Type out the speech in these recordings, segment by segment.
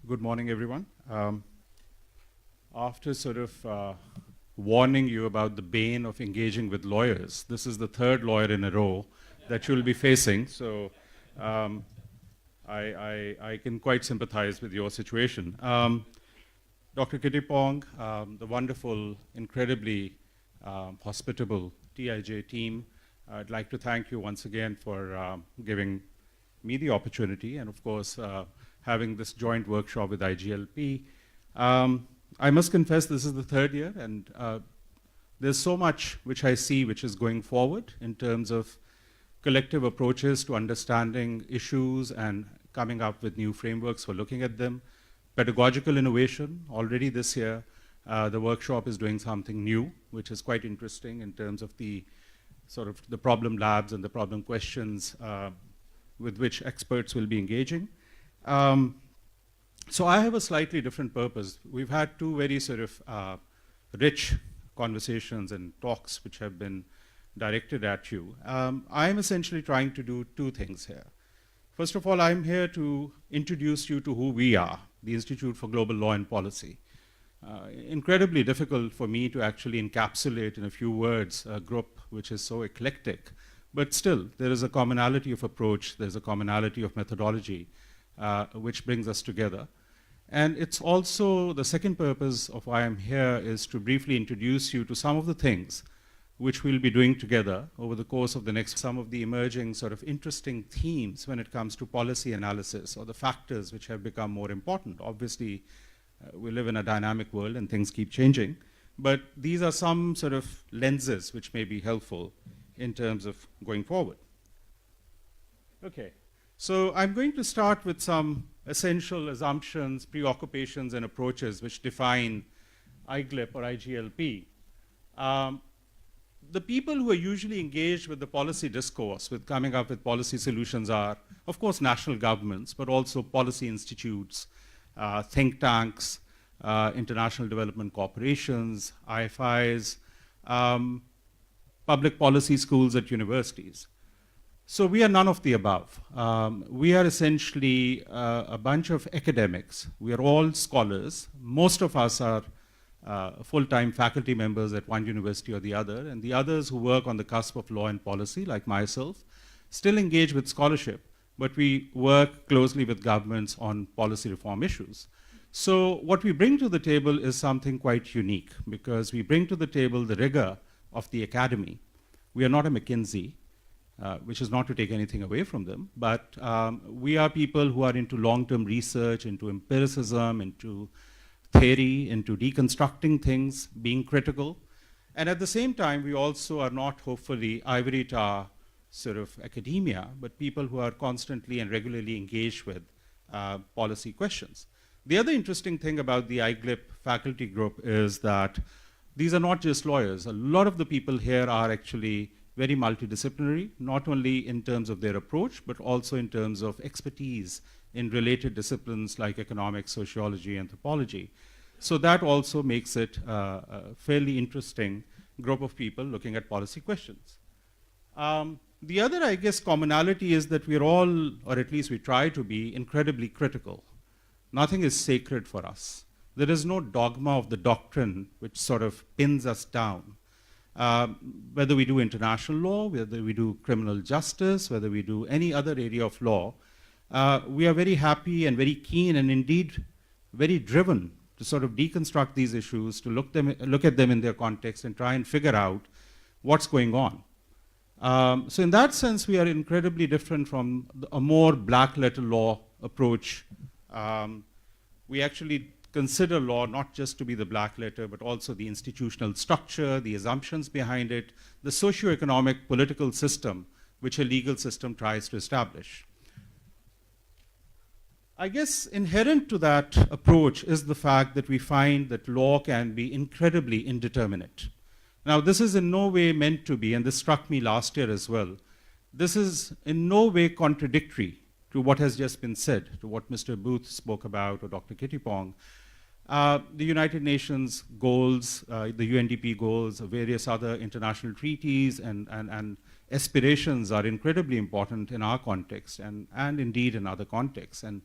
Good morning, everyone. After sort of warning you about the bane of engaging with lawyers, this is the third lawyer in a row that you'll be facing. So I can quite sympathize with your situation. Dr. Kittipong, the wonderful, incredibly hospitable TIJ team, I'd like to thank you once again for giving me the opportunity and, of course, having this joint workshop with IGLP. I must confess this is the third year, and there's so much which I see which is going forward in terms of collective approaches to understanding issues and coming up with new frameworks for looking at them. Pedagogical innovation, already this year, the workshop is doing something new, which is quite interesting in terms of the sort of the problem labs and the problem questions with which experts will be engaging. So I have a slightly different purpose. We've had two very sort of rich conversations and talks which have been directed at you. I'm essentially trying to do two things here. First of all, I'm here to introduce you to who we are, the Institute for Global Law and Policy. Incredibly difficult for me to actually encapsulate in a few words a group which is so eclectic, but still there is a commonality of approach, there's a commonality of methodology which brings us together. And it's also the second purpose of why I'm here is to briefly introduce you to some of the things which we'll be doing together over the course of the next, some of the emerging sort of interesting themes when it comes to policy analysis or the factors which have become more important. Obviously, we live in a dynamic world and things keep changing, but these are some sort of lenses which may be helpful in terms of going forward. Okay. So I'm going to start with some essential assumptions, preoccupations, and approaches which define IGLP or IGLP. The people who are usually engaged with the policy discourse, with coming up with policy solutions are, of course, national governments, but also policy institutes, think tanks, international development corporations, IFIs, public policy schools at universities. So we are none of the above. We are essentially a bunch of academics. We are all scholars. Most of us are full-time faculty members at one university or the other, and the others who work on the cusp of law and policy, like myself, still engage with scholarship, but we work closely with governments on policy reform issues. So what we bring to the table is something quite unique, because we bring to the table the rigor of the academy. We are not a McKinsey, which is not to take anything away from them, but we are people who are into long-term research, into empiricism, into theory, into deconstructing things, being critical. And at the same time, we also are not, hopefully, ivory tower sort of academia, but people who are constantly and regularly engaged with policy questions. The other interesting thing about the IGLP faculty group is that these are not just lawyers. A lot of the people here are actually very multidisciplinary, not only in terms of their approach, but also in terms of expertise in related disciplines like economics, sociology, anthropology. So that also makes it a fairly interesting group of people looking at policy questions. The other, I guess, commonality is that we're all, or at least we try to be, incredibly critical. Nothing is sacred for us. There is no dogma of the doctrine which sort of pins us down. Whether we do international law, whether we do criminal justice, whether we do any other area of law, we are very happy and very keen and indeed very driven to sort of deconstruct these issues, to look at them in their context and try and figure out what's going on. So in that sense, we are incredibly different from a more black letter law approach. We actually consider law not just to be the black letter, but also the institutional structure, the assumptions behind it, the socioeconomic political system which a legal system tries to establish. I guess inherent to that approach is the fact that we find that law can be incredibly indeterminate. Now, this is in no way meant to be, and this struck me last year as well, this is in no way contradictory to what has just been said, to what Mr. Booth spoke about, or Dr. Kittipong. The United Nations goals, the UNDP goals, various other international treaties and aspirations are incredibly important in our context and indeed in other contexts. And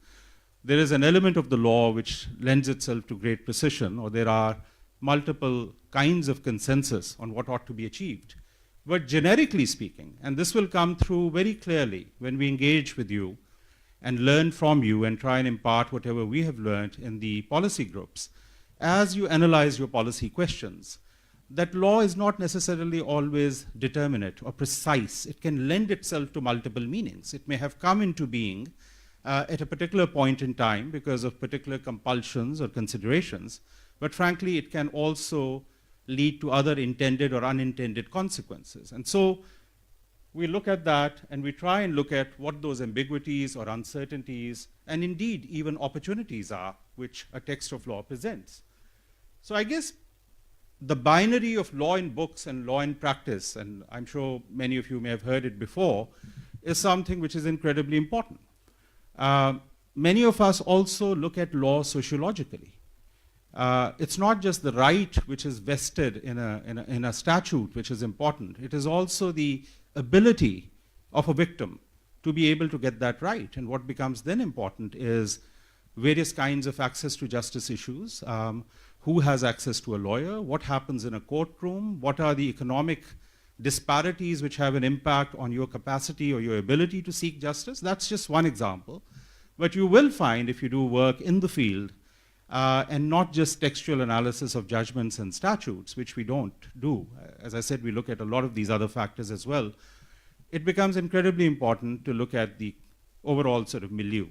there is an element of the law which lends itself to great precision, or there are multiple kinds of consensus on what ought to be achieved. But generically speaking, and this will come through very clearly when we engage with you and learn from you and try and impart whatever we have learned in the policy groups, as you analyze your policy questions, that law is not necessarily always determinate or precise. It can lend itself to multiple meanings. It may have come into being at a particular point in time because of particular compulsions or considerations, but frankly, it can also lead to other intended or unintended consequences. And so we look at that and we try and look at what those ambiguities or uncertainties and indeed even opportunities are which a text of law presents. So I guess the binary of law in books and law in practice, and I'm sure many of you may have heard it before, is something which is incredibly important. Many of us also look at law sociologically. It's not just the right which is vested in a statute which is important. It is also the ability of a victim to be able to get that right. And what becomes then important is various kinds of access to justice issues. Who has access to a lawyer? What happens in a courtroom? What are the economic disparities which have an impact on your capacity or your ability to seek justice? That's just one example. But you will find, if you do work in the field, and not just textual analysis of judgments and statutes, which we don't do. As I said, we look at a lot of these other factors as well. It becomes incredibly important to look at the overall sort of milieu.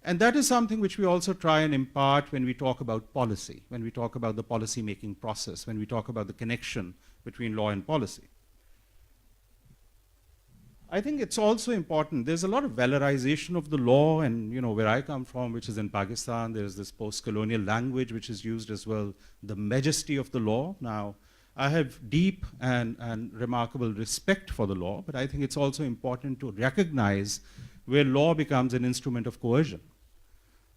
And that is something which we also try and impart when we talk about policy, when we talk about the policy-making process, when we talk about the connection between law and policy. I think it's also important, there's a lot of valorization of the law, and where I come from, which is in Pakistan, there's this post-colonial language which is used as well, the majesty of the law. Now, I have deep and remarkable respect for the law, but I think it's also important to recognize where law becomes an instrument of coercion.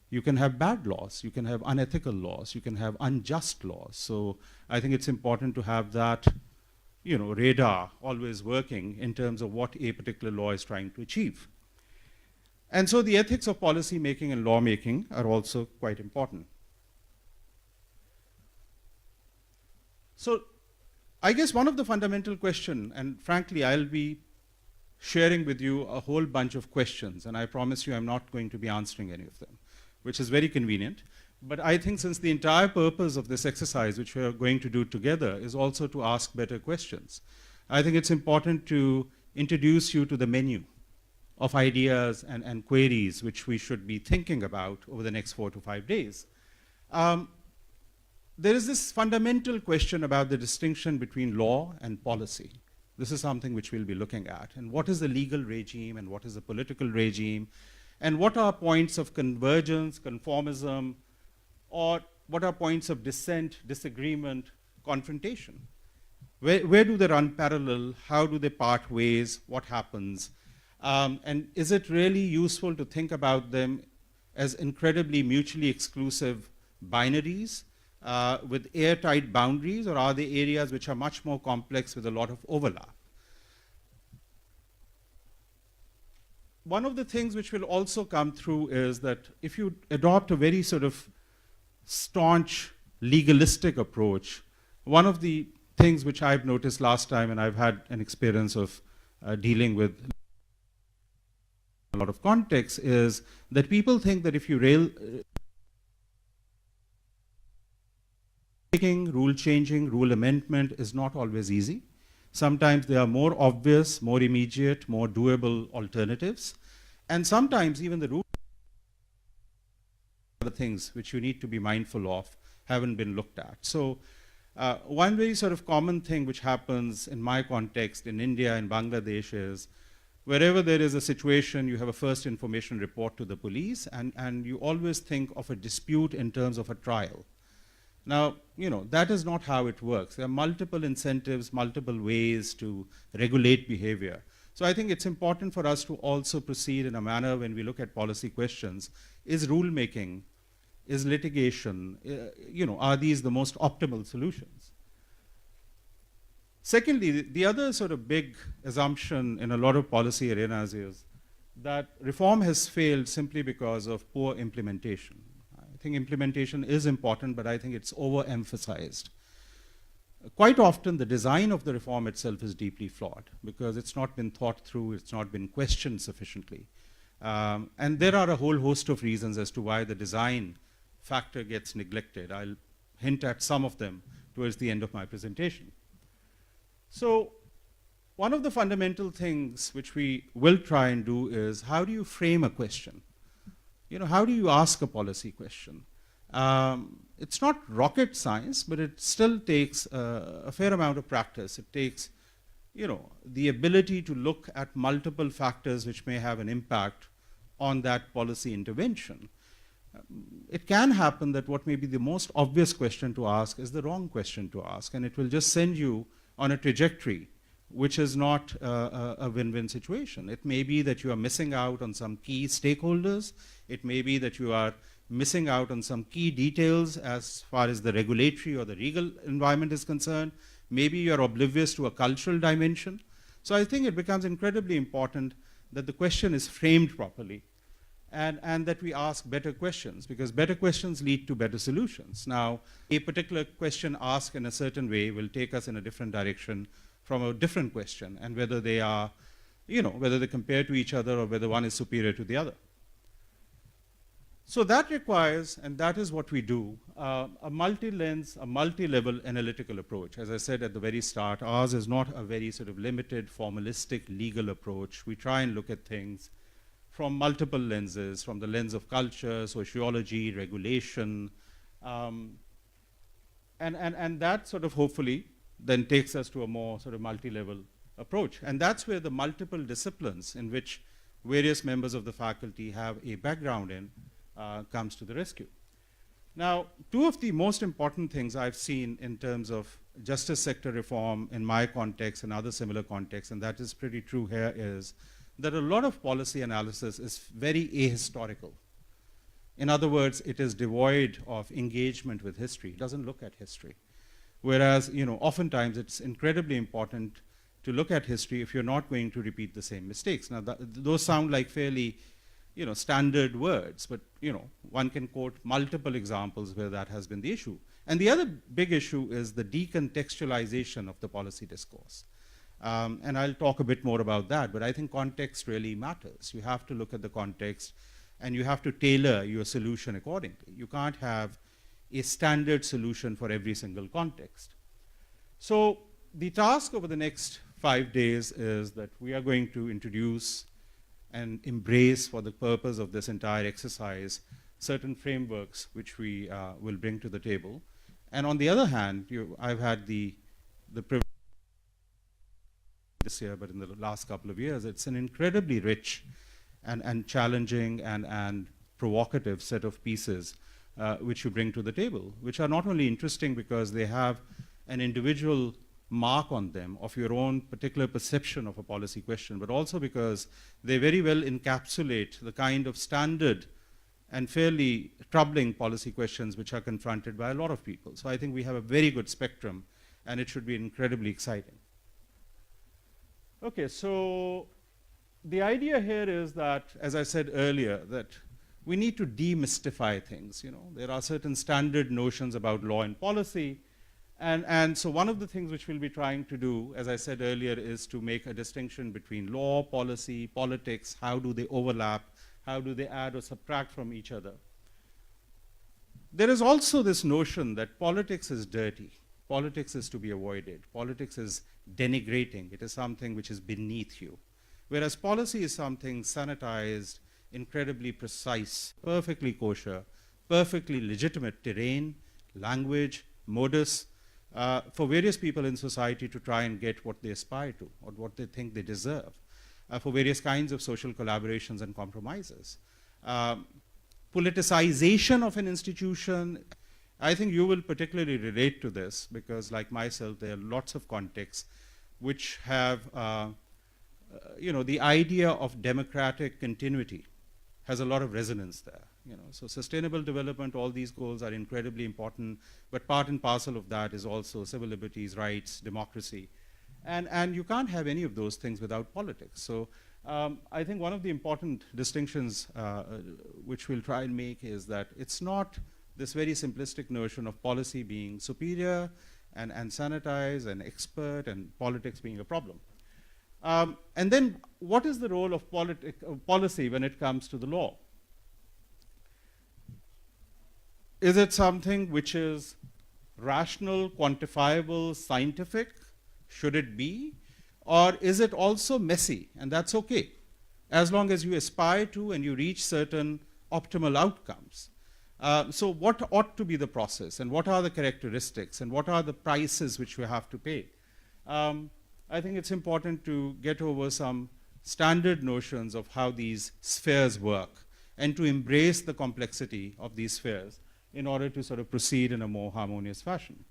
You can have bad laws, you can have unethical laws, you can have unjust laws. So I think it's important to have that radar always working in terms of what a particular law is trying to achieve. And so the ethics of policy making and lawmaking are also quite important. So I guess one of the fundamental questions, and frankly, I'll be sharing with you a whole bunch of questions, and I promise you I'm not going to be answering any of them, which is very convenient. But I think since the entire purpose of this exercise, which we are going to do together, is also to ask better questions, I think it's important to introduce you to the menu of ideas and queries which we should be thinking about over the next 4 to 5 days. There is this fundamental question about the distinction between law and policy. This is something which we'll be looking at. And what is the legal regime and what is the political regime? And what are points of convergence, conformism, or what are points of dissent, disagreement, confrontation? Where do they run parallel? How do they part ways? What happens? And is it really useful to think about them as incredibly mutually exclusive binaries with airtight boundaries, or are they areas which are much more complex with a lot of overlap? One of the things which will also come through is that if you adopt a very sort of staunch legalistic approach, one of the things which I've noticed last time, and I've had an experience of dealing with a lot of context, is that people think that if you rule changing, rule amendment is not always easy. Sometimes there are more obvious, more immediate, more doable alternatives. And sometimes even the rule the things which you need to be mindful of haven't been looked at. So one very sort of common thing which happens in my context in India and Bangladesh is wherever there is a situation, you have a first information report to the police, and you always think of a dispute in terms of a trial. Now, that is not how it works. There are multiple incentives, multiple ways to regulate behavior. So I think it's important for us to also proceed in a manner when we look at policy questions. Is rulemaking, is litigation, are these the most optimal solutions? Secondly, the other sort of big assumption in a lot of policy arenas is that reform has failed simply because of poor implementation. I think implementation is important, but I think it's overemphasized. Quite often, the design of the reform itself is deeply flawed because it's not been thought through, it's not been questioned sufficiently. And there are a whole host of reasons as to why the design factor gets neglected. I'll hint at some of them towards the end of my presentation. So, one of the fundamental things which we will try and do is, how do you frame a question? You know, how do you ask a policy question? It's not rocket science, but it still takes a fair amount of practice. It takes, you know, the ability to look at multiple factors which may have an impact on that policy intervention. It can happen that what may be the most obvious question to ask is the wrong question to ask, and it will just send you on a trajectory which is not a win-win situation. It may be that you are missing out on some key stakeholders. It may be that you are missing out on some key details as far as the regulatory or the legal environment is concerned. Maybe you're oblivious to a cultural dimension. So I think it becomes incredibly important that the question is framed properly and that we ask better questions, because better questions lead to better solutions. Now, a particular question asked in a certain way will take us in a different direction from a different question, and whether they are, you know, whether they compare to each other or whether one is superior to the other. So that requires, and that is what we do, a multi-lens, a multi-level analytical approach. As I said at the very start, ours is not a very sort of limited, formalistic, legal approach. We try and look at things from multiple lenses, from the lens of culture, sociology, regulation, and that sort of hopefully then takes us to a more sort of multi-level approach. And that's where the multiple disciplines in which various members of the faculty have a background in comes to the rescue. Now, two of the most important things I've seen in terms of justice sector reform in my context and other similar contexts, and that is pretty true here, is that a lot of policy analysis is very ahistorical. In other words, it is devoid of engagement with history. It doesn't look at history. Whereas, you know, oftentimes it's incredibly important to look at history if you're not going to repeat the same mistakes. Now, those sound like fairly, you know, standard words, but, you know, one can quote multiple examples where that has been the issue. And the other big issue is the decontextualization of the policy discourse. And I'll talk a bit more about that, but I think context really matters. You have to look at the context, and you have to tailor your solution accordingly. You can't have a standard solution for every single context. So the task over the next 5 days is that we are going to introduce and embrace, for the purpose of this entire exercise, certain frameworks which we will bring to the table. And on the other hand, I've had the privilege this year, but in the last couple of years, it's an incredibly rich and challenging and provocative set of pieces which you bring to the table, which are not only interesting because they have an individual mark on them of your own particular perception of a policy question, but also because they very well encapsulate the kind of standard and fairly troubling policy questions which are confronted by a lot of people. So I think we have a very good spectrum, and it should be incredibly exciting. Okay, so the idea here is that, as I said earlier, that we need to demystify things. You know, there are certain standard notions about law and policy, and so one of the things which we'll be trying to do, as I said earlier, is to make a distinction between law, policy, politics. How do they overlap? How do they add or subtract from each other? There is also this notion that politics is dirty. Politics is to be avoided. Politics is denigrating. It is something which is beneath you. Whereas policy is something sanitized, incredibly precise, perfectly kosher, perfectly legitimate terrain, language, modus, for various people in society to try and get what they aspire to or what they think they deserve, for various kinds of social collaborations and compromises. Politicization of an institution, I think you will particularly relate to this because, like myself, there are lots of contexts which have, you know, the idea of democratic continuity has a lot of resonance there. You know, so sustainable development, all these goals are incredibly important, but part and parcel of that is also civil liberties, rights, democracy. And you can't have any of those things without politics. So I think one of the important distinctions which we'll try and make is that it's not this very simplistic notion of policy being superior and sanitized and expert and politics being a problem. And then what is the role of policy when it comes to the law? Is it something which is rational, quantifiable, scientific? Should it be? Or is it also messy? And that's okay, as long as you aspire to and you reach certain optimal outcomes. So what ought to be the process, and what are the characteristics, and what are the prices which we have to pay? I think it's important to get over some standard notions of how these spheres work and to embrace the complexity of these spheres in order to sort of proceed in a more harmonious fashion.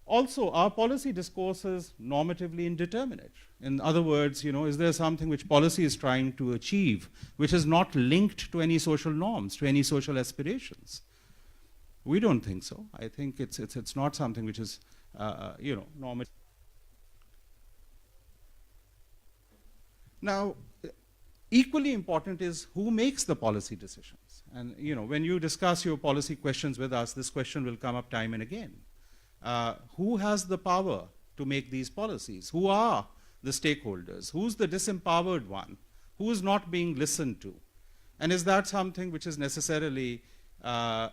Also, our policy discourse is normatively indeterminate. In other words, is there something which policy is trying to achieve which is not linked to any social norms, to any social aspirations? We don't think so. I think it's not something which is, normative. Now, equally important is who makes the policy decisions. And when you discuss your policy questions with us, this question will come up time and again. Who has the power to make these policies? Who are the stakeholders? Who's the disempowered one? Who is not being listened to? And is that something which is necessarily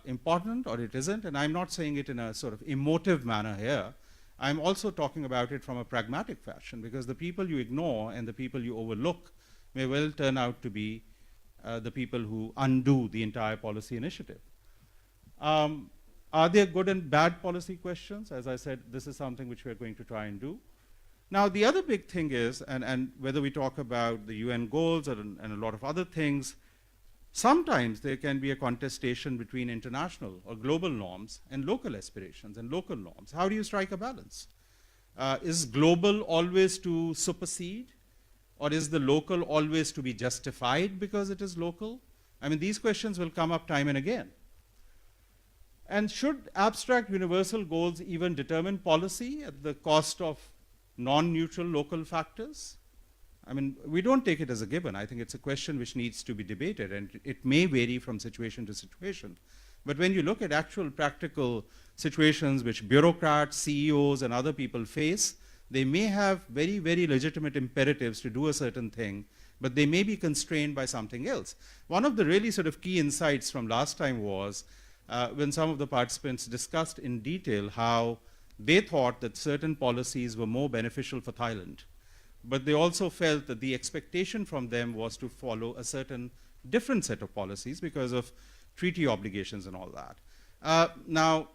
important, or it isn't? And I'm not saying it in a sort of emotive manner here. I'm also talking about it from a pragmatic fashion, because the people you ignore and the people you overlook may well turn out to be the people who undo the entire policy initiative. Are there good and bad policy questions? As I said, this is something which we're going to try and do. Now, the other big thing is, and whether we talk about the UN goals and a lot of other things, sometimes there can be a contestation between international or global norms and local aspirations and local norms. How do you strike a balance? Is global always to supersede? Or is the local always to be justified because it is local? I mean, these questions will come up time and again. And should abstract universal goals even determine policy at the cost of non-neutral local factors? I mean, we don't take it as a given. I think it's a question which needs to be debated, and it may vary from situation to situation. But when you look at actual practical situations which bureaucrats, CEOs, and other people face, they may have very, very legitimate imperatives to do a certain thing, but they may be constrained by something else. One of the really sort of key insights from last time was when some of the participants discussed in detail how they thought that certain policies were more beneficial for Thailand, but they also felt that the expectation from them was to follow a certain different set of policies because of treaty obligations and all that. Now,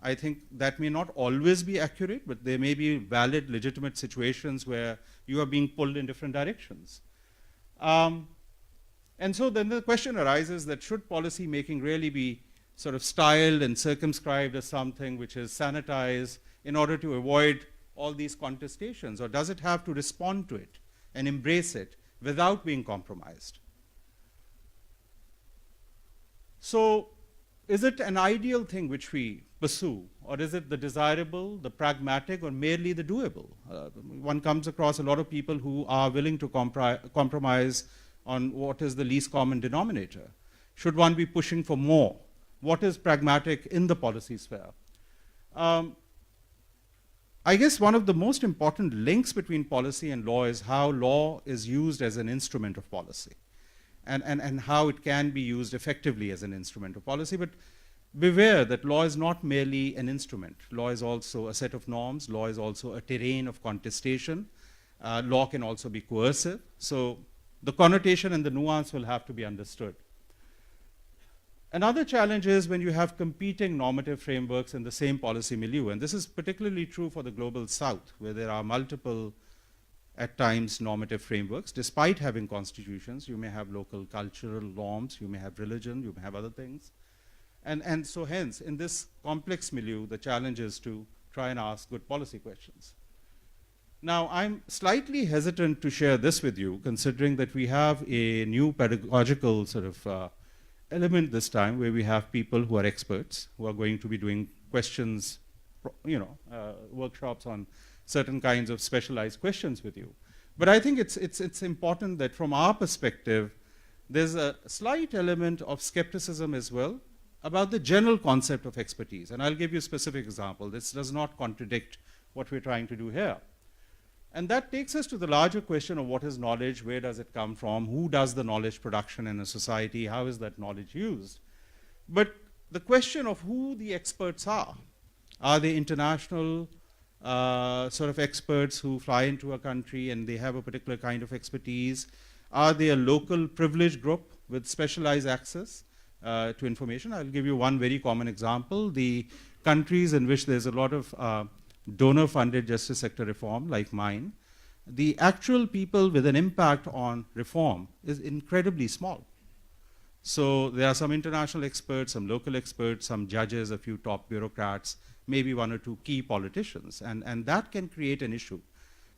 I think that may not always be accurate, but there may be valid, legitimate situations where you are being pulled in different directions. And so then the question arises that should policy making really be sort of styled and circumscribed as something which is sanitized in order to avoid all these contestations, or does it have to respond to it and embrace it without being compromised? So, is it an ideal thing which we pursue, or is it the desirable, the pragmatic, or merely the doable? One comes across a lot of people who are willing to compromise on what is the least common denominator. Should one be pushing for more? What is pragmatic in the policy sphere? I guess one of the most important links between policy and law is how law is used as an instrument of policy, and how it can be used effectively as an instrument of policy. But beware that law is not merely an instrument. Law is also a set of norms. Law is also a terrain of contestation. Law can also be coercive. So the connotation and the nuance will have to be understood. Another challenge is when you have competing normative frameworks in the same policy milieu, and this is particularly true for the global south, where there are multiple, at times, normative frameworks. Despite having constitutions, you may have local cultural norms, you may have religion, you may have other things. And so hence, in this complex milieu, the challenge is to try and ask good policy questions. Now, I'm slightly hesitant to share this with you, considering that we have a new pedagogical sort of element this time, where we have people who are experts, who are going to be doing questions, workshops on certain kinds of specialized questions with you. But I think it's important that from our perspective, there's a slight element of skepticism as well about the general concept of expertise. And I'll give you a specific example. This does not contradict what we're trying to do here. And that takes us to the larger question of what is knowledge, where does it come from, who does the knowledge production in a society, how is that knowledge used? But the question of who the experts are they international sort of experts who fly into a country and they have a particular kind of expertise? Are they a local privileged group with specialized access to information? I'll give you one very common example. The countries in which there's a lot of donor-funded justice sector reform, like mine, the actual people with an impact on reform is incredibly small. So there are some international experts, some local experts, some judges, a few top bureaucrats, maybe one or two key politicians. And that can create an issue.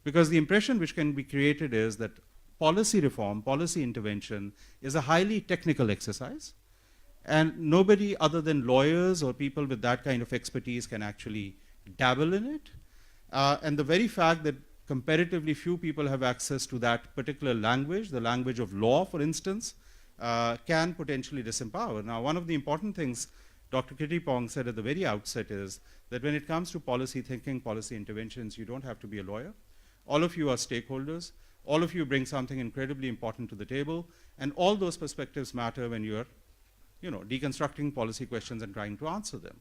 Because the impression which can be created is that policy reform, policy intervention is a highly technical exercise. And nobody other than lawyers or people with that kind of expertise can actually dabble in it. And the very fact that comparatively few people have access to that particular language, the language of law, for instance, can potentially disempower. Now, one of the important things Dr. Kitty Pong said at the very outset is that when it comes to policy thinking, policy interventions, you don't have to be a lawyer. All of you are stakeholders. All of you bring something incredibly important to the table. And all those perspectives matter when you're deconstructing policy questions and trying to answer them.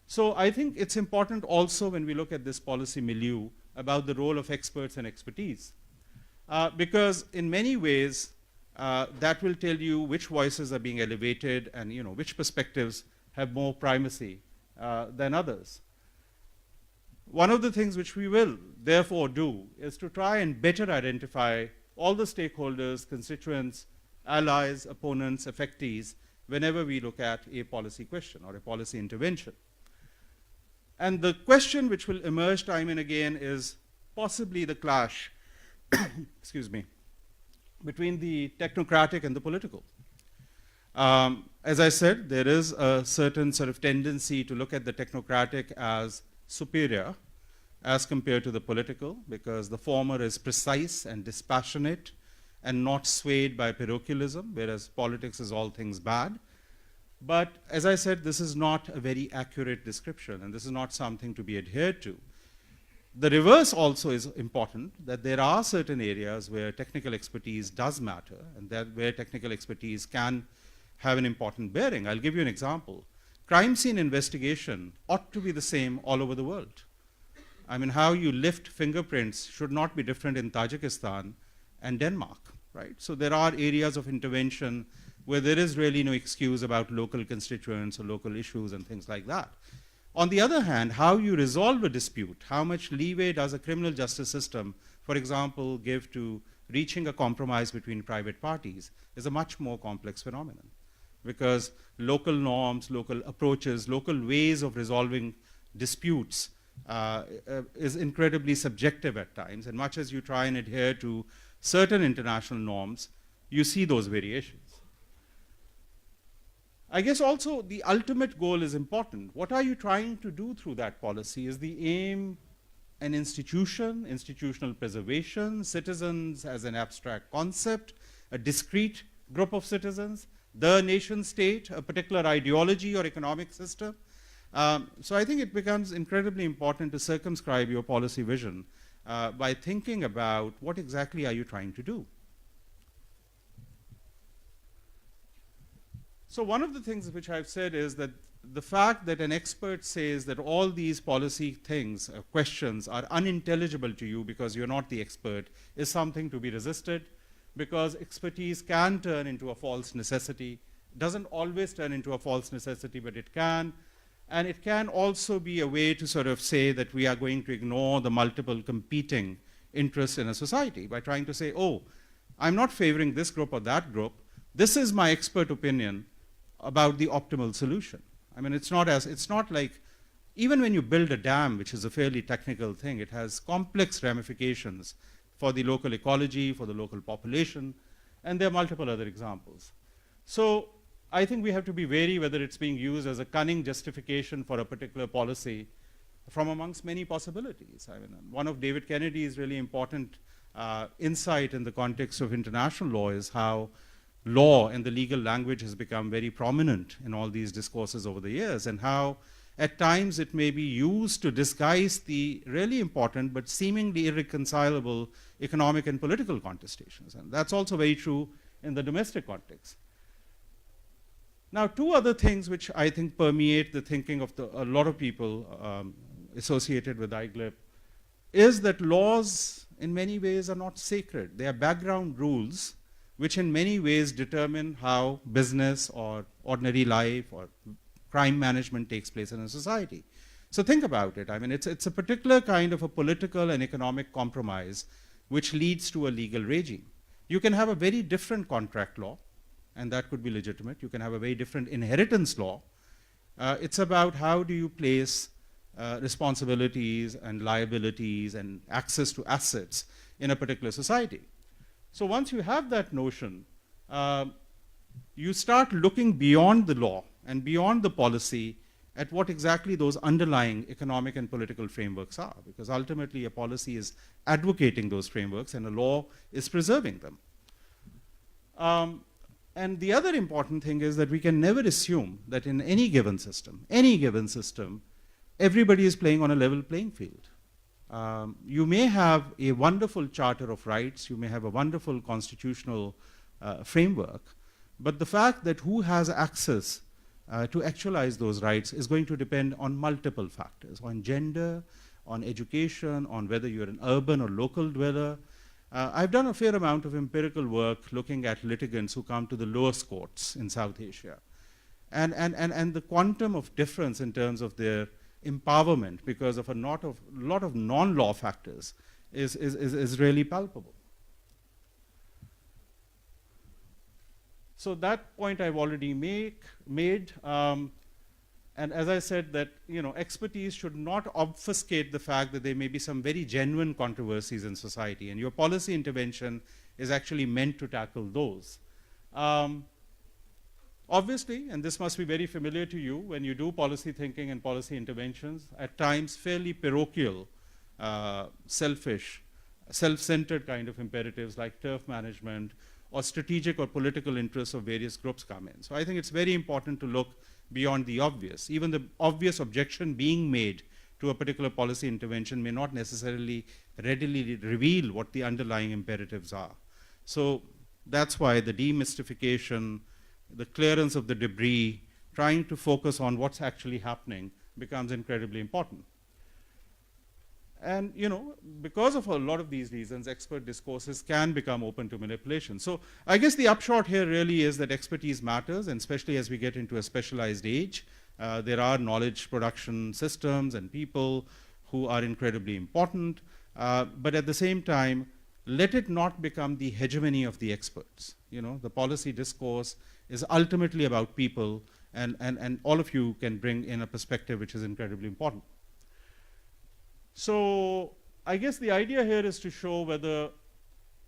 So I think it's important also when we look at this policy milieu about the role of experts and expertise. Because in many ways, that will tell you which voices are being elevated and which perspectives have more primacy than others. One of the things which we will therefore do is to try and better identify all the stakeholders, constituents, allies, opponents, affectees, whenever we look at a policy question or a policy intervention. And the question which will emerge time and again is possibly the clash, excuse me, between the technocratic and the political. As I said, there is a certain sort of tendency to look at the technocratic as superior as compared to the political, because the former is precise and dispassionate and not swayed by parochialism, whereas politics is all things bad. But as I said, this is not a very accurate description, and this is not something to be adhered to. The reverse also is important, that there are certain areas where technical expertise does matter, and that where technical expertise can have an important bearing. I'll give you an example. Crime scene investigation ought to be the same all over the world. I mean, how you lift fingerprints should not be different in Tajikistan and Denmark, right? So there are areas of intervention where there is really no excuse about local constituents or local issues and things like that. On the other hand, how you resolve a dispute, how much leeway does a criminal justice system, for example, give to reaching a compromise between private parties, is a much more complex phenomenon. Because local norms, local approaches, local ways of resolving disputes is incredibly subjective at times. And much as you try and adhere to certain international norms, you see those variations. I guess also the ultimate goal is important. What are you trying to do through that policy? Is the aim an institution, institutional preservation, citizens as an abstract concept, a discrete group of citizens, the nation state, a particular ideology or economic system? So I think it becomes incredibly important to circumscribe your policy vision by thinking about what exactly are you trying to do. So one of the things which I've said is that the fact that an expert says that all these policy things, questions, are unintelligible to you because you're not the expert is something to be resisted, because expertise can turn into a false necessity. It doesn't always turn into a false necessity, but it can. And it can also be a way to sort of say that we are going to ignore the multiple competing interests in a society by trying to say, oh, I'm not favoring this group or that group. This is my expert opinion about the optimal solution. I mean, it's not like, even when you build a dam, which is a fairly technical thing, it has complex ramifications for the local ecology, for the local population, and there are multiple other examples. So I think we have to be wary whether it's being used as a cunning justification for a particular policy from amongst many possibilities. I mean, one of David Kennedy's really important insight in the context of international law is how law and the legal language has become very prominent in all these discourses over the years, and how at times it may be used to disguise the really important but seemingly irreconcilable economic and political contestations. And that's also very true in the domestic context. Now, two other things which I think permeate the thinking of a lot of people associated with IGLP is that laws in many ways are not sacred. They are background rules which in many ways determine how business or ordinary life or crime management takes place in a society. So think about it. I mean, it's a particular kind of a political and economic compromise which leads to a legal regime. You can have a very different contract law, and that could be legitimate. You can have a very different inheritance law. It's about how do you place responsibilities and liabilities and access to assets in a particular society. So once you have that notion, you start looking beyond the law and beyond the policy at what exactly those underlying economic and political frameworks are, because ultimately a policy is advocating those frameworks and a law is preserving them. And the other important thing is that we can never assume that in any given system, everybody is playing on a level playing field. You may have a wonderful charter of rights, you may have a wonderful constitutional framework, but the fact that who has access to actualize those rights is going to depend on multiple factors, on gender, on education, on whether you're an urban or local dweller. I've done a fair amount of empirical work looking at litigants who come to the lowest courts in South Asia. And the quantum of difference in terms of their empowerment because of a lot of non-law factors is really palpable. So that point I've already made. And as I said, that expertise should not obfuscate the fact that there may be some very genuine controversies in society, and your policy intervention is actually meant to tackle those. Obviously, and this must be very familiar to you, when you do policy thinking and policy interventions, at times fairly parochial, selfish, self-centered kind of imperatives like turf management or strategic or political interests of various groups come in. So I think it's very important to look beyond the obvious. Even the obvious objection being made to a particular policy intervention may not necessarily readily reveal what the underlying imperatives are. So that's why the demystification, the clearance of the debris, trying to focus on what's actually happening becomes incredibly important. And because of a lot of these reasons, expert discourses can become open to manipulation. So I guess the upshot here really is that expertise matters, and especially as we get into a specialized age, there are knowledge production systems and people who are incredibly important. But at the same time, let it not become the hegemony of the experts. The policy discourse is ultimately about people, and all of you can bring in a perspective which is incredibly important. So I guess the idea here is to show whether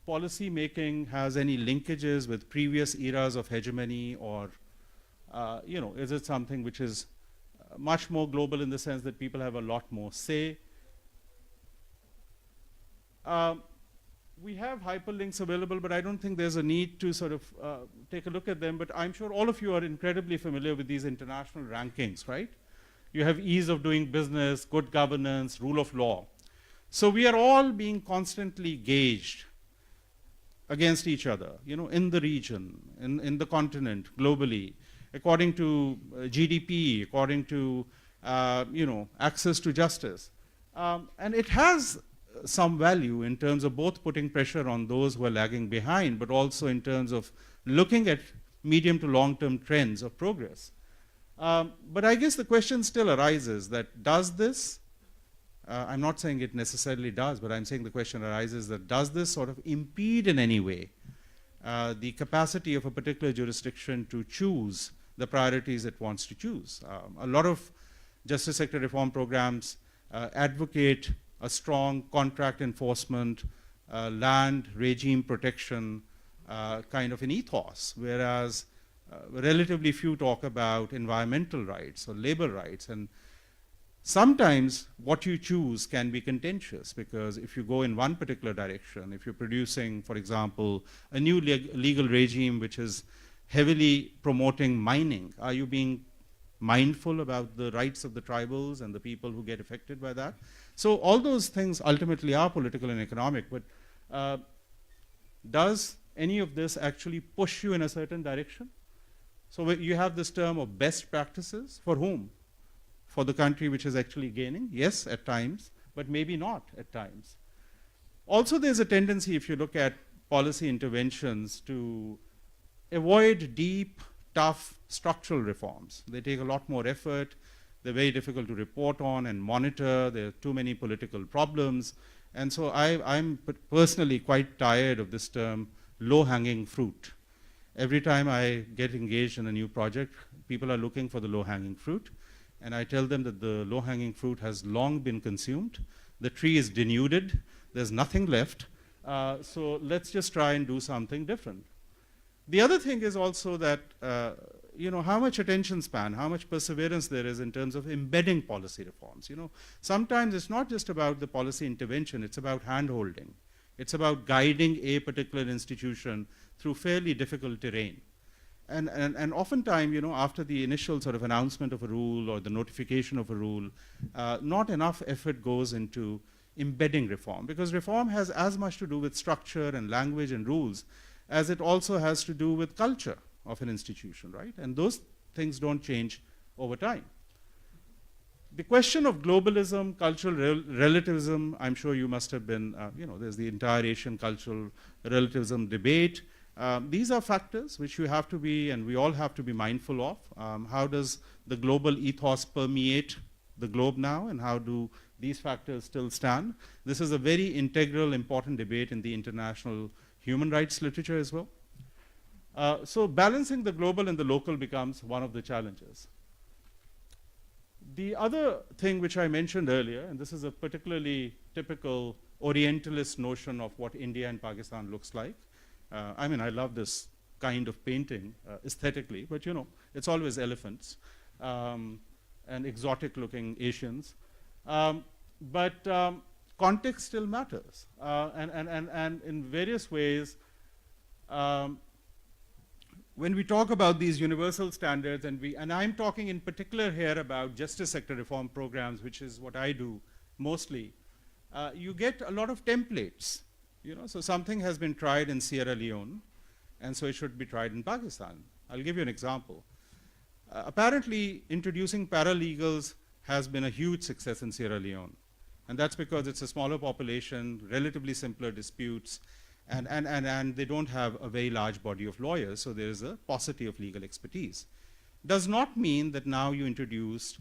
policy making has any linkages with previous eras of hegemony, or is it something which is much more global in the sense that people have a lot more say. We have hyperlinks available, but I don't think there's a need to sort of take a look at them. But I'm sure all of you are incredibly familiar with these international rankings, right? You have ease of doing business, good governance, rule of law. So we are all being constantly gauged against each other, in the region, in the continent, globally, according to GDP, according to, access to justice. And it has some value in terms of both putting pressure on those who are lagging behind, but also in terms of looking at medium to long-term trends of progress. But I guess the question still arises that does this, I'm not saying it necessarily does, but I'm saying the question arises that does this sort of impede in any way the capacity of a particular jurisdiction to choose the priorities it wants to choose? A lot of justice sector reform programs advocate a strong contract enforcement, land regime protection kind of an ethos, whereas relatively few talk about environmental rights or labor rights. And Sometimes what you choose can be contentious, because if you go in one particular direction, if you're producing, for example, a new legal regime which is heavily promoting mining, are you being mindful about the rights of the tribals and the people who get affected by that? So all those things ultimately are political and economic, but does any of this actually push you in a certain direction? So you have this term of best practices. For whom? For the country which is actually gaining? Yes, at times, but maybe not at times. Also, there's a tendency, if you look at policy interventions, to avoid deep, tough structural reforms. They take a lot more effort. They're very difficult to report on and monitor. There are too many political problems. And so I'm personally quite tired of this term, low-hanging fruit. Every time I get engaged in a new project, people are looking for the low-hanging fruit. And I tell them that the low-hanging fruit has long been consumed. The tree is denuded. There's nothing left. So let's just try and do something different. The other thing is also that, how much attention span, how much perseverance there is in terms of embedding policy reforms. Sometimes it's not just about the policy intervention, it's about hand-holding. It's about guiding a particular institution through fairly difficult terrain. And oftentimes, after the initial sort of announcement of a rule or the notification of a rule, not enough effort goes into embedding reform, because reform has as much to do with structure and language and rules as it also has to do with culture of an institution, right? And those things don't change over time. The question of globalism, cultural relativism, I'm sure you must have been, there's the entire Asian cultural relativism debate. These are factors which you have to be, and we all have to be mindful of. How does the global ethos permeate the globe now, and how do these factors still stand? This is a very integral, important debate in the international human rights literature as well. So balancing the global and the local becomes one of the challenges. The other thing which I mentioned earlier, and this is a particularly typical Orientalist notion of what India and Pakistan looks like. I love this kind of painting aesthetically, but it's always elephants and exotic looking Asians. But context still matters. And in various ways, when we talk about these universal standards, and I'm talking in particular here about justice sector reform programs, which is what I do mostly, you get a lot of templates. So something has been tried in Sierra Leone, and so it should be tried in Pakistan. I'll give you an example. Apparently, introducing paralegals has been a huge success in Sierra Leone. And that's because it's a smaller population, relatively simpler disputes, and they don't have a very large body of lawyers, so there's a paucity of legal expertise. Does not mean that now you introduced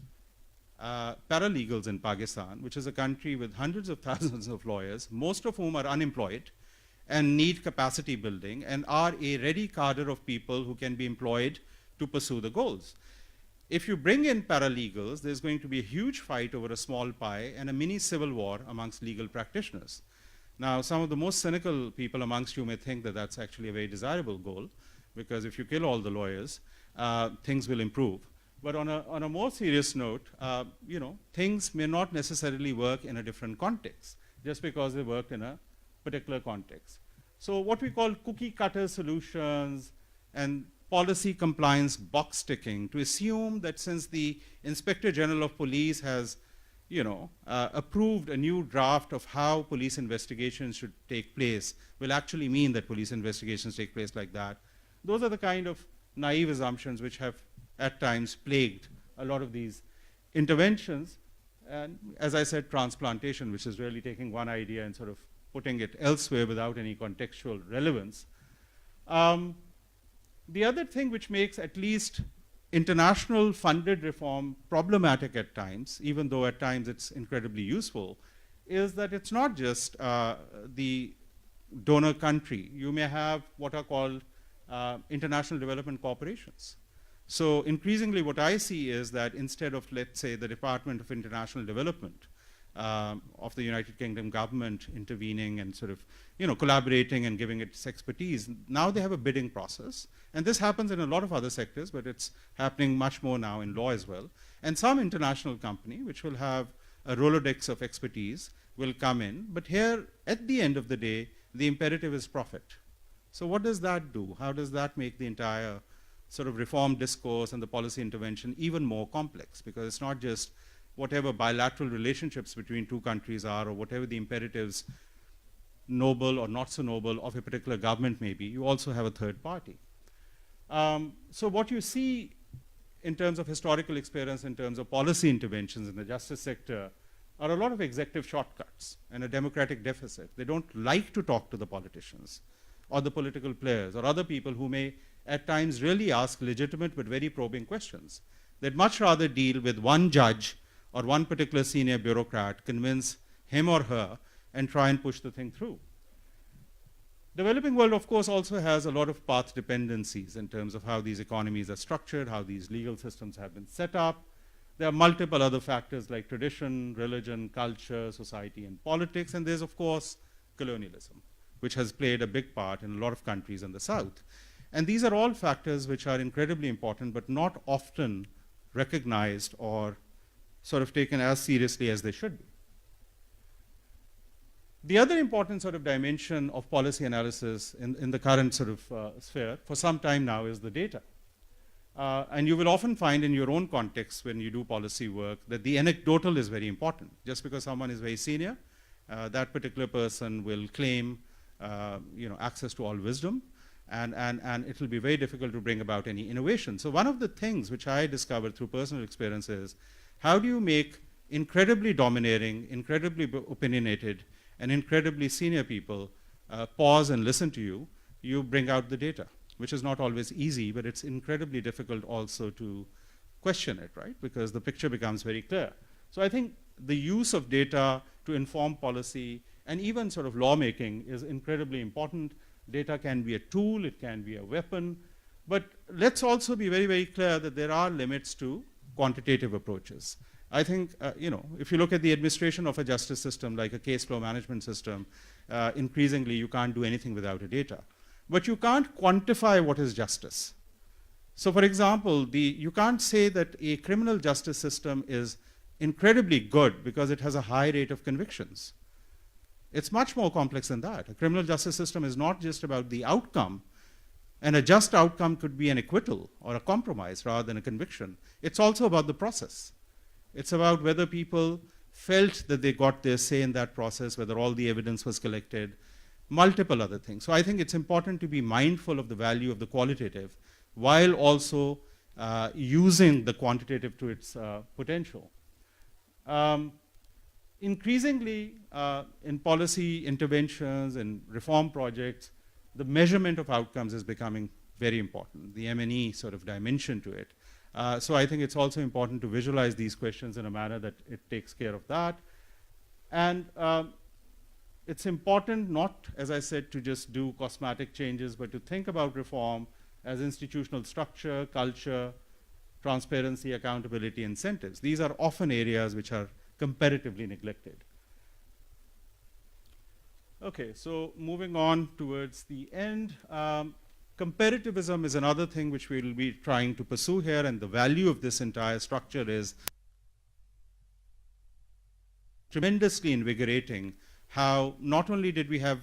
paralegals in Pakistan, which is a country with hundreds of thousands of lawyers, most of whom are unemployed and need capacity building and are a ready cadre of people who can be employed to pursue the goals. If you bring in paralegals, there's going to be a huge fight over a small pie and a mini civil war amongst legal practitioners. Now, some of the most cynical people amongst you may think that that's actually a very desirable goal, because if you kill all the lawyers, things will improve. But on a more serious note, things may not necessarily work in a different context, just because they worked in a particular context. So what we call cookie cutter solutions and policy compliance box ticking, to assume that since the Inspector General of Police has approved a new draft of how police investigations should take place, will actually mean that police investigations take place like that. Those are the kind of naive assumptions which have at times plagued a lot of these interventions. And as I said, transplantation, which is really taking one idea and sort of putting it elsewhere without any contextual relevance. The other thing which makes at least international funded reform problematic at times, even though at times it's incredibly useful, is that it's not just the donor country. You may have what are called international development corporations. So increasingly what I see is that instead of, let's say, the Department of International Development of the United Kingdom government intervening and sort of, collaborating and giving its expertise. Now they have a bidding process. And this happens in a lot of other sectors, but it's happening much more now in law as well. And some international company, which will have a Rolodex of expertise, will come in. But here, at the end of the day, the imperative is profit. So what does that do? How does that make the entire sort of reform discourse and the policy intervention even more complex? Because it's not just whatever bilateral relationships between two countries are, or whatever the imperatives, noble or not so noble, of a particular government may be. You also have a third party. So what you see in terms of historical experience, in terms of policy interventions in the justice sector, are a lot of executive shortcuts and a democratic deficit. They don't like to talk to the politicians or the political players or other people who may at times really ask legitimate but very probing questions. They'd much rather deal with one judge or one particular senior bureaucrat, convince him or her, and try and push the thing through. Developing world, of course, also has a lot of path dependencies in terms of how these economies are structured, how these legal systems have been set up. There are multiple other factors like tradition, religion, culture, society, and politics. And there's, of course, colonialism, which has played a big part in a lot of countries in the South. And these are all factors which are incredibly important, but not often recognized or sort of taken as seriously as they should be. The other important sort of dimension of policy analysis in the current sort of sphere for some time now is the data. And you will often find in your own context when you do policy work that the anecdotal is very important. Just because someone is very senior, that particular person will claim access to all wisdom, and it will be very difficult to bring about any innovation. So one of the things which I discovered through personal experience is, how do you make incredibly domineering, incredibly opinionated, and incredibly senior people pause and listen to you? You bring out the data, which is not always easy, but it's incredibly difficult also to question it, right? Because the picture becomes very clear. So I think the use of data to inform policy and even sort of lawmaking is incredibly important. Data can be a tool, it can be a weapon, but let's also be very, very clear that there are limits to quantitative approaches. I think, if you look at the administration of a justice system, like a case flow management system, increasingly you can't do anything without a data. But you can't quantify what is justice. So for example, you can't say that a criminal justice system is incredibly good because it has a high rate of convictions. It's much more complex than that. A criminal justice system is not just about the outcome, and a just outcome could be an acquittal or a compromise rather than a conviction. It's also about the process. It's about whether people felt that they got their say in that process, whether all the evidence was collected, multiple other things. So I think it's important to be mindful of the value of the qualitative while also using the quantitative to its potential. Increasingly, in policy interventions and reform projects, the measurement of outcomes is becoming very important, the M&E sort of dimension to it. So I think it's also important to visualize these questions in a manner that it takes care of that. And it's important not, as I said, to just do cosmetic changes, but to think about reform as institutional structure, culture, transparency, accountability, incentives. These are often areas which are comparatively neglected. Okay, so moving on towards the end. Comparativism is another thing which we will be trying to pursue here, and the value of this entire structure is tremendously invigorating how not only did we have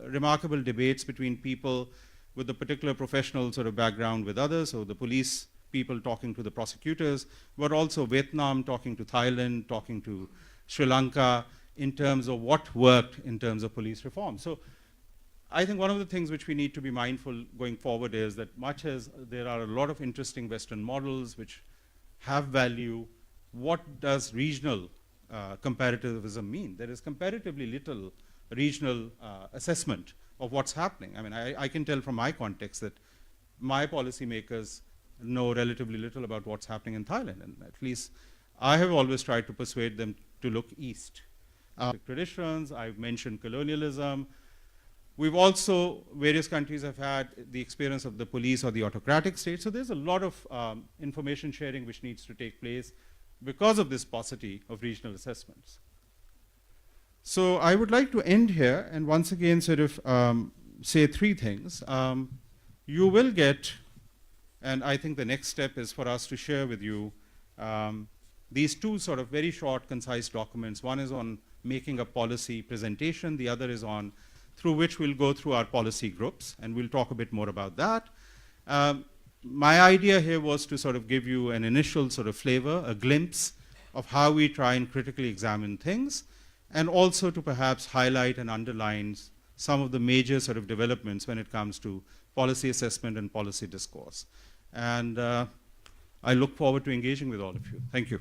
remarkable debates between people with a particular professional sort of background with others, so the police people talking to the prosecutors, but also Vietnam talking to Thailand, talking to Sri Lanka, in terms of what worked in terms of police reform. So I think one of the things which we need to be mindful going forward is that much as there are a lot of interesting Western models which have value, what does regional comparativism mean? There is comparatively little regional assessment of what's happening. I mean, I can tell from my context that my policymakers know relatively little about what's happening in Thailand, and at least I have always tried to persuade them to look east. Traditions, I've mentioned colonialism. We've also, various countries have had the experience of the police or the autocratic state, so there's a lot of information sharing which needs to take place because of this paucity of regional assessments. So I would like to end here and once again sort of say three things. You will get, and I think the next step is for us to share with you these two sort of very short, concise documents. One is on making a policy presentation. The other is on through which we'll go through our policy groups, and we'll talk a bit more about that. My idea here was to sort of give you an initial sort of flavor, a glimpse of how we try and critically examine things, and also to perhaps highlight and underline some of the major sort of developments when it comes to policy assessment and policy discourse. And I look forward to engaging with all of you. Thank you.